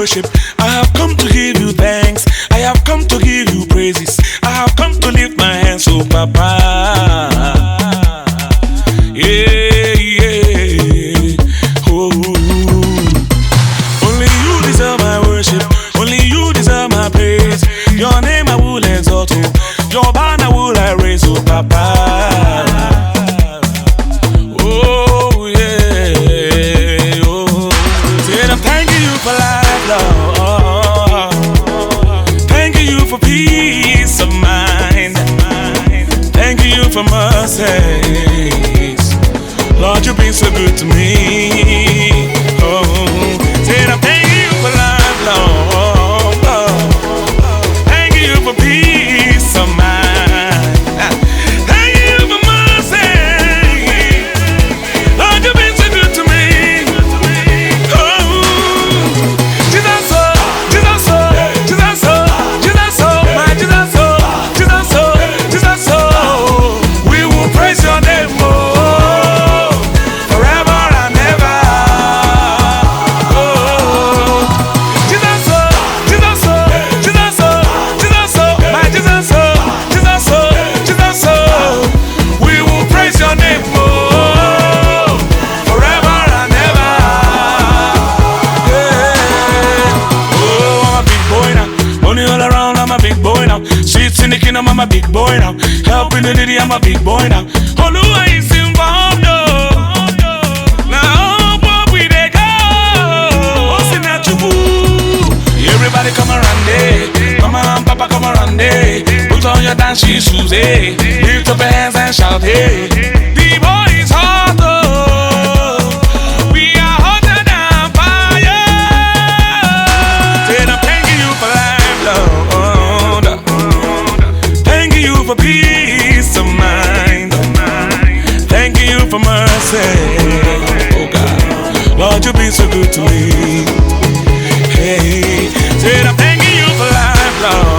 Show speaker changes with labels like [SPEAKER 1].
[SPEAKER 1] worship. I have come to give you thanks. I have come to give you praises. I have come to lift my hands, oh Papa. Yeah, yeah. Oh, only you deserve my worship. Only you deserve my praise. Your name I will exalt, oh. Your banner will I raise, oh Papa. Oh yeah, oh. Said I'm thanking you for life, Lord. Thanking you for peace of mind. Thanking you for mercies. Lord, you've been so good to me. Oh, said I'm thanking you for life, Lord. Thanking you for peace of mind. Thanking you for mercy. Lord, you've been so good to me. Oh, Jesus, oh, Jesus, oh, Jesus, oh, Jesus, oh, my Jesus, oh, Jesus, oh, Jesus, oh. We will praise your name, oh. Streets in the kingdom, I'm a big boy now. Helping the needy, I'm a big boy now. Oluwa is involved, no. Now, but we they go. Everybody come around, eh. Mama and Papa come around, eh. Put on your dancing shoes, eh. Lift up your hands and shout, eh. The boy is hot, oh. We are hotter than fire. Said I'm thanking you for life, Lord. For peace of mind, thank you for mercy. Oh God, Lord, you've been so good to me. Hey, said I'm thanking you for life, Lord.